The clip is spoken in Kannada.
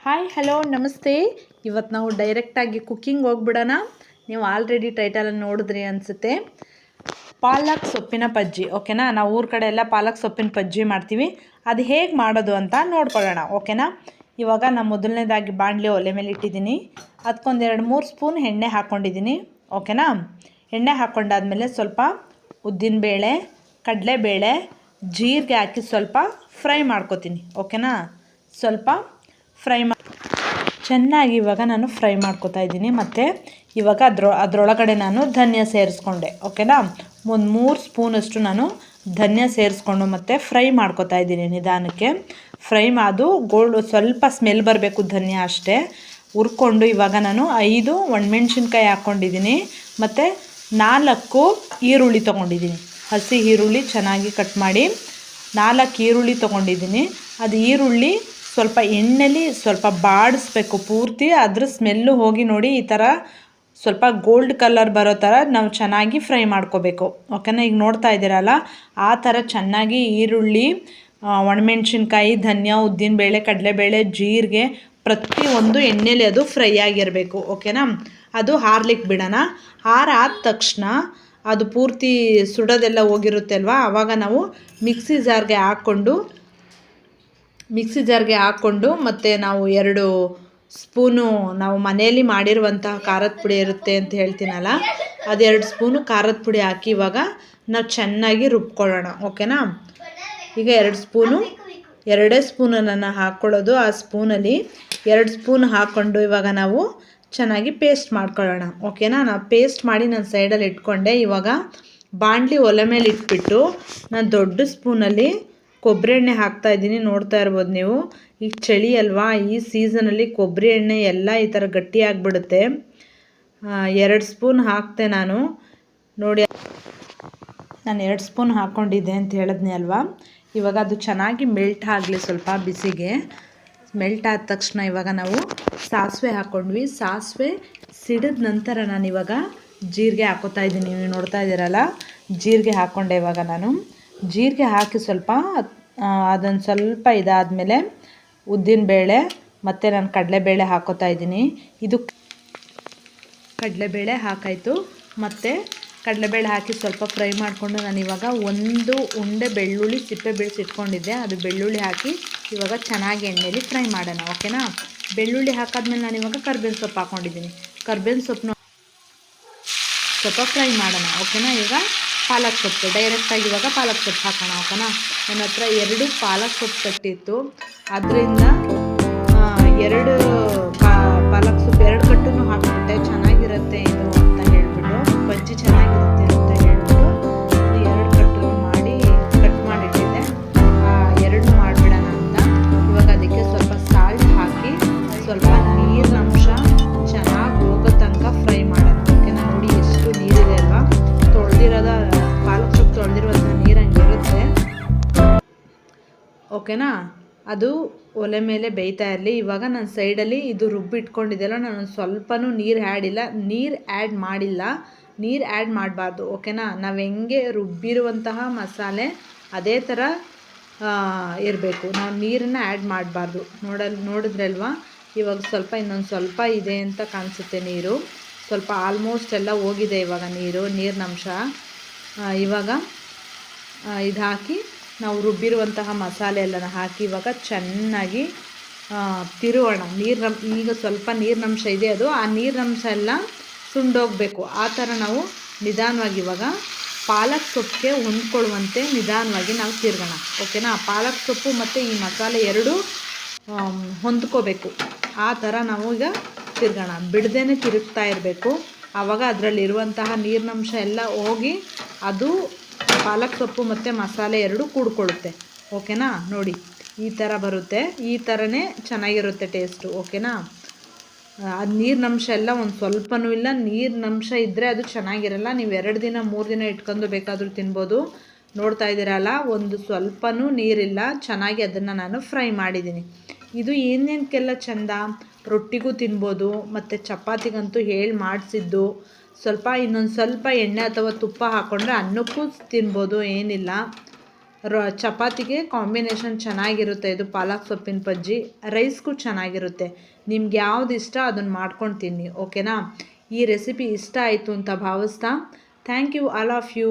ಹಾಯ್ ಹಲೋ ನಮಸ್ತೆ. ಇವತ್ತು ನಾವು ಡೈರೆಕ್ಟಾಗಿ ಕುಕ್ಕಿಂಗ್ ಹೋಗ್ಬಿಡೋಣ. ನೀವು ಆಲ್ರೆಡಿ ಟೈಟಲನ್ನು ನೋಡಿದ್ರಿ ಅನಿಸುತ್ತೆ. ಪಾಲಕ್ ಸೊಪ್ಪಿನ ಪಜ್ಜಿ, ಓಕೆನಾ. ನಾವು ಊರ ಕಡೆ ಎಲ್ಲ ಪಾಲಕ್ ಸೊಪ್ಪಿನ ಪಜ್ಜಿ ಮಾಡ್ತೀವಿ. ಅದು ಹೇಗೆ ಮಾಡೋದು ಅಂತ ನೋಡ್ಕೊಳ್ಳೋಣ, ಓಕೆನಾ. ಇವಾಗ ನಾನು ಮೊದಲನೇದಾಗಿ ಬಾಣಲಿ ಒಲೆ ಮೇಲೆ ಇಟ್ಟಿದ್ದೀನಿ. ಅದಕ್ಕೊಂದು 2-3 ಸ್ಪೂನ್ ಎಣ್ಣೆ ಹಾಕ್ಕೊಂಡಿದ್ದೀನಿ, ಓಕೆನಾ. ಎಣ್ಣೆ ಹಾಕ್ಕೊಂಡಾದ್ಮೇಲೆ ಸ್ವಲ್ಪ ಉದ್ದಿನಬೇಳೆ, ಕಡಲೆಬೇಳೆ, ಜೀರಿಗೆ ಹಾಕಿ ಸ್ವಲ್ಪ ಫ್ರೈ ಮಾಡ್ಕೊತೀನಿ, ಓಕೆನಾ. ಸ್ವಲ್ಪ ಫ್ರೈ ಚೆನ್ನಾಗಿ ಇವಾಗ ನಾನು ಫ್ರೈ ಮಾಡ್ಕೊತಾ ಇದ್ದೀನಿ. ಮತ್ತು ಇವಾಗ ಅದರೊಳಗಡೆ ನಾನು ಧನ್ಯ ಸೇರಿಸ್ಕೊಂಡೆ, ಓಕೆನಾ. ಒಂದು 3 ಸ್ಪೂನಷ್ಟು ನಾನು ಧನ್ಯ ಸೇರಿಸ್ಕೊಂಡು ಮತ್ತು ಫ್ರೈ ಮಾಡ್ಕೊತಾ ಇದ್ದೀನಿ ನಿಧಾನಕ್ಕೆ. ಫ್ರೈ ಅದು ಗೋಲ್ಡ್ ಸ್ವಲ್ಪ ಸ್ಮೆಲ್ ಬರಬೇಕು, ಧನ್ಯ ಅಷ್ಟೇ ಹುರ್ಕೊಂಡು. ಇವಾಗ ನಾನು 5 ಒಣಮೆಣ್ಸಿನ್ಕಾಯಿ ಹಾಕ್ಕೊಂಡಿದ್ದೀನಿ ಮತ್ತು 4 ಈರುಳ್ಳಿ ತೊಗೊಂಡಿದ್ದೀನಿ. ಹಸಿ ಈರುಳ್ಳಿ ಚೆನ್ನಾಗಿ ಕಟ್ ಮಾಡಿ 4 ಈರುಳ್ಳಿ ತೊಗೊಂಡಿದ್ದೀನಿ. ಅದು ಈರುಳ್ಳಿ ಸ್ವಲ್ಪ ಎಣ್ಣೆಲಿ ಸ್ವಲ್ಪ ಬಾಡಿಸ್ಬೇಕು ಪೂರ್ತಿ. ಅದ್ರ ಸ್ಮೆಲ್ಲು ಹೋಗಿ ನೋಡಿ, ಈ ಥರ ಸ್ವಲ್ಪ ಗೋಲ್ಡ್ ಕಲರ್ ಬರೋ ಥರ ನಾವು ಚೆನ್ನಾಗಿ ಫ್ರೈ ಮಾಡ್ಕೋಬೇಕು, ಓಕೆನಾ. ಈಗ ನೋಡ್ತಾ ಇದ್ದೀರಲ್ಲ, ಆ ಥರ ಚೆನ್ನಾಗಿ ಈರುಳ್ಳಿ, ಒಣಮೆಣ್ಸಿನ್ಕಾಯಿ, ಧನ್ಯ, ಉದ್ದಿನಬೇಳೆ, ಕಡಲೆಬೇಳೆ, ಜೀರಿಗೆ ಪ್ರತಿಯೊಂದು ಎಣ್ಣೆಲಿ ಅದು ಫ್ರೈ ಆಗಿರಬೇಕು, ಓಕೆನಾ. ಅದು ಹಾರ್ಲಿಕ್ಕೆ ಬಿಡೋಣ. ಆದ ತಕ್ಷಣ ಅದು ಪೂರ್ತಿ ಸುಡೋದೆಲ್ಲ ಹೋಗಿರುತ್ತೆ ಅಲ್ವಾ, ಆವಾಗ ನಾವು ಮಿಕ್ಸಿ ಜಾರ್ಗೆ ಹಾಕ್ಕೊಂಡು ಮತ್ತು ನಾವು 2 ಸ್ಪೂನು ನಾವು ಮನೆಯಲ್ಲಿ ಮಾಡಿರುವಂತಹ ಖಾರದ ಪುಡಿ ಇರುತ್ತೆ ಅಂತ ಹೇಳ್ತೀನಲ್ಲ, ಅದು 2 ಸ್ಪೂನು ಖಾರದ ಪುಡಿ ಹಾಕಿ ಇವಾಗ ನಾವು ಚೆನ್ನಾಗಿ ರುಬ್ಕೊಳ್ಳೋಣ, ಓಕೆನಾ. ಈಗ 2 ಸ್ಪೂನನ್ನು ಹಾಕ್ಕೊಳ್ಳೋದು. ಆ ಸ್ಪೂನಲ್ಲಿ 2 ಸ್ಪೂನ್ ಹಾಕ್ಕೊಂಡು ಇವಾಗ ನಾವು ಚೆನ್ನಾಗಿ ಪೇಸ್ಟ್ ಮಾಡ್ಕೊಳ್ಳೋಣ, ಓಕೆನಾ. ನಾವು ಪೇಸ್ಟ್ ಮಾಡಿ ನಾನು ಸೈಡಲ್ಲಿ ಇಟ್ಕೊಂಡೆ. ಇವಾಗ ಬಾಣಲಿ ಒಲೆ ಮೇಲೆ ಇಟ್ಬಿಟ್ಟು ನಾನು ದೊಡ್ಡ ಸ್ಪೂನಲ್ಲಿ ಕೊಬ್ಬರಿ ಎಣ್ಣೆ ಹಾಕ್ತಾಯಿದ್ದೀನಿ. ನೋಡ್ತಾ ಇರ್ಬೋದು ನೀವು. ಈಗ ಚಳಿ ಅಲ್ವಾ, ಈ ಸೀಸನಲ್ಲಿ ಕೊಬ್ಬರಿ ಎಣ್ಣೆ ಎಲ್ಲ ಈ ಥರ ಗಟ್ಟಿಯಾಗಿಬಿಡುತ್ತೆ. 2 ಸ್ಪೂನ್ ಹಾಕ್ತೆ ನಾನು. ನೋಡಿ, ನಾನು 2 ಸ್ಪೂನ್ ಹಾಕ್ಕೊಂಡಿದ್ದೆ ಅಂತ ಹೇಳಿದ್ನಿ ಅಲ್ವಾ. ಇವಾಗ ಅದು ಚೆನ್ನಾಗಿ ಮೆಲ್ಟ್ ಆಗಲಿ ಸ್ವಲ್ಪ ಬಿಸಿಗೆ. ಮೆಲ್ಟ್ ಆದ ತಕ್ಷಣ ಇವಾಗ ನಾವು ಸಾಸಿವೆ ಹಾಕ್ಕೊಂಡ್ವಿ. ಸಾಸಿವೆ ಸಿಡಿದ ನಂತರ ನಾನು ಇವಾಗ ಜೀರಿಗೆ ಹಾಕೋತಾ ಇದ್ದೀನಿ. ನೀವು ನೋಡ್ತಾ ಇದ್ದೀರಲ್ಲ, ಜೀರಿಗೆ ಹಾಕ್ಕೊಂಡೆ. ಇವಾಗ ನಾನು ಜೀರಿಗೆ ಹಾಕಿ ಸ್ವಲ್ಪ ಅದನ್ನು ಸ್ವಲ್ಪ ಇದಾದಮೇಲೆ ಉದ್ದಿನಬೇಳೆ ಮತ್ತು ನಾನು ಕಡಲೆಬೇಳೆ ಹಾಕೋತಾ ಇದ್ದೀನಿ. ಇದು ಕಡಲೆಬೇಳೆ ಹಾಕಾಯಿತು. ಮತ್ತು ಕಡಲೆಬೇಳೆ ಹಾಕಿ ಸ್ವಲ್ಪ ಫ್ರೈ ಮಾಡಿಕೊಂಡು ನಾನು ಇವಾಗ 1 ಉಂಡೆ ಬೆಳ್ಳುಳ್ಳಿ ಸಿಪ್ಪೆ ಬಿಡಿಸಿಟ್ಕೊಂಡಿದ್ದೆ, ಅದು ಬೆಳ್ಳುಳ್ಳಿ ಹಾಕಿ ಇವಾಗ ಚೆನ್ನಾಗಿ ಎಣ್ಣೆಯಲ್ಲಿ ಫ್ರೈ ಮಾಡೋಣ, ಓಕೆನಾ. ಬೆಳ್ಳುಳ್ಳಿ ಹಾಕಾದ್ಮೇಲೆ ನಾನು ಇವಾಗ ಕರ್ಬೇವಿನ ಸೊಪ್ಪು ಹಾಕ್ಕೊಂಡಿದ್ದೀನಿ. ಕರ್ಬೇವಿನ ಸೊಪ್ಪನ್ನ ಸ್ವಲ್ಪ ಫ್ರೈ ಮಾಡೋಣ, ಓಕೆನಾ. ಈಗ ಪಾಲಕ್ ಸೊಪ್ಪು ಡೈರೆಕ್ಟಾಗಿ ಇವಾಗ ಪಾಲಕ್ ಸೊಪ್ಪು ಹಾಕೋಣ, ಓಕೆನಾ. ನನ್ನ ಹತ್ರ 2 ಪಾಲಕ್ ಸೊಪ್ಪು ಕಟ್ಟಿತ್ತು, ಅದರಿಂದ 2 ಪಾಲಕ್ ಸೊಪ್ಪು 2 ಕಟ್ಟನ್ನು ಹಾಕ್ಬಿಟ್ಟೆ. ಚೆನ್ನಾಗಿರುತ್ತೆ ಇದು ಅಂತ ಹೇಳ್ಬಿಟ್ಟು, ಬಜ್ಜಿ ಚೆನ್ನಾಗಿರುತ್ತೆ ಅಂತ ಹೇಳ್ಬಿಟ್ಟು 2 ಕಟ್ಟು ಮಾಡಿ ಕಟ್ ಮಾಡಿಟ್ಟಿದ್ದೆ. 2 ಮಾಡಿಬಿಡೋಣ ಅಂತ. ಇವಾಗ ಅದಕ್ಕೆ ಸ್ವಲ್ಪ ಸಾಲ್ಟ್ ಹಾಕಿ ಸ್ವಲ್ಪ ನೀರಿನ ಅಂಶ ಚೆನ್ನಾಗಿ ಹೋಗೋ ತನಕ ಫ್ರೈ ಮಾಡೋಣ, ಓಕೆನಾ. ನೋಡಿ ಎಷ್ಟು ನೀರಿದೆ ಅಲ್ವಾ, ತೊಳೆದಿರೋದ ಪಾಲಕ್ ಸೊಪ್ಪು ತೊಳೆದಿರುವಂಥ ನೀರು ಹಂಗಿರುತ್ತೆ, ಓಕೆನಾ. ಅದು ಒಲೆ ಮೇಲೆ ಬೇಯ್ತಾ ಇರಲಿ. ಇವಾಗ ನಾನು ಸೈಡಲ್ಲಿ ಇದು ರುಬ್ಬಿಟ್ಕೊಂಡಿದ್ದೆಲ್ಲ, ನಾನು ಸ್ವಲ್ಪನೂ ನೀರು ಆ್ಯಡ್ ಮಾಡಿಲ್ಲ. ನೀರು ಆ್ಯಡ್ ಮಾಡಬಾರ್ದು, ಓಕೆನಾ. ನಾವು ಹೆಂಗೆ ರುಬ್ಬಿರುವಂತಹ ಮಸಾಲೆ ಅದೇ ಥರ ಇರಬೇಕು, ನಾವು ನೀರನ್ನು ಆ್ಯಡ್ ಮಾಡಬಾರ್ದು. ನೋಡಿದ್ರಲ್ವಾ, ಇವಾಗ ಸ್ವಲ್ಪ ಇನ್ನೊಂದು ಸ್ವಲ್ಪ ಇದೆ ಅಂತ ಕಾಣಿಸುತ್ತೆ ನೀರು. ಸ್ವಲ್ಪ ಆಲ್ಮೋಸ್ಟ್ ಎಲ್ಲ ಹೋಗಿದೆ ಇವಾಗ ನೀರಿನ ಅಂಶ. ಇವಾಗ ಇದು ಹಾಕಿ ನಾವು ರುಬ್ಬಿರುವಂತಹ ಮಸಾಲೆ ಎಲ್ಲನ ಹಾಕಿ ಇವಾಗ ಚೆನ್ನಾಗಿ ತಿರುವೋಣ. ಈಗ ಸ್ವಲ್ಪ ನೀರಿನಂಶ ಇದೆ, ಅದು ಆ ನೀರಿನಂಶ ಎಲ್ಲ ಸುಂಡೋಗಬೇಕು. ಆ ಥರ ನಾವು ನಿಧಾನವಾಗಿ ಇವಾಗ ಪಾಲಕ್ ಸೊಪ್ಪಿಗೆ ಹೊಂದ್ಕೊಳ್ಳುವಂತೆ ನಿಧಾನವಾಗಿ ನಾವು ತಿರುಗೋಣ, ಓಕೆನಾ. ಪಾಲಕ್ ಸೊಪ್ಪು ಮತ್ತು ಈ ಮಸಾಲೆ 2 ಹೊಂದ್ಕೋಬೇಕು. ಆ ಥರ ನಾವು ಈಗ ತಿರುಗೋಣ, ಬಿಡದೇನೆ ತಿರುಗ್ತಾ ಇರಬೇಕು. ಆವಾಗ ಅದರಲ್ಲಿರುವಂತಹ ನೀರಿನಂಶ ಎಲ್ಲ ಹೋಗಿ ಅದು ಪಾಲಕ್ ಸೊಪ್ಪು ಮತ್ತು ಮಸಾಲೆ 2 ಕೂಡ್ಕೊಳ್ಳುತ್ತೆ, ಓಕೆನಾ. ನೋಡಿ ಈ ಥರ ಬರುತ್ತೆ, ಈ ಥರನೇ ಚೆನ್ನಾಗಿರುತ್ತೆ ಟೇಸ್ಟು, ಓಕೆನಾ. ಅದು ನೀರಿನಂಶ ಎಲ್ಲ ಒಂದು ಸ್ವಲ್ಪನೂ ಇಲ್ಲ. ನೀರಿನಂಶ ಇದ್ದರೆ ಅದು ಚೆನ್ನಾಗಿರಲ್ಲ. ನೀವು 2 ದಿನ 3 ದಿನ ಇಟ್ಕೊಂಡು ಬೇಕಾದರೂ ತಿನ್ಬೋದು. ನೋಡ್ತಾ ಇದ್ದೀರಲ್ಲ, ಒಂದು ಸ್ವಲ್ಪನೂ ನೀರಿಲ್ಲ. ಚೆನ್ನಾಗಿ ಅದನ್ನು ನಾನು ಫ್ರೈ ಮಾಡಿದ್ದೀನಿ. ಇದು ಏನೇನಕ್ಕೆಲ್ಲ ಚೆಂದ, ರೊಟ್ಟಿಗೂ ತಿನ್ಬೋದು ಮತ್ತು ಚಪಾತಿಗಂತೂ ಮಾಡಿಸಿದ್ದು. ಇನ್ನೊಂದು ಸ್ವಲ್ಪ ಎಣ್ಣೆ ಅಥವಾ ತುಪ್ಪ ಹಾಕ್ಕೊಂಡ್ರೆ ಅನ್ನಕ್ಕೂ ತಿನ್ಬೋದು, ಏನಿಲ್ಲ. ಚಪಾತಿಗೆ ಕಾಂಬಿನೇಷನ್ ಚೆನ್ನಾಗಿರುತ್ತೆ ಇದು ಪಾಲಕ್ ಸೊಪ್ಪಿನ ಬಜ್ಜಿ. ರೈಸ್ಗೂ ಚೆನ್ನಾಗಿರುತ್ತೆ. ನಿಮ್ಗೆ ಯಾವ್ದು ಇಷ್ಟ ಅದನ್ನು ಮಾಡ್ಕೊಂಡು ತಿನ್ನಿ, ಓಕೆನಾ. ಈ ರೆಸಿಪಿ ಇಷ್ಟ ಆಯಿತು ಅಂತ ಭಾವಿಸ್ತಾ thank you all of you.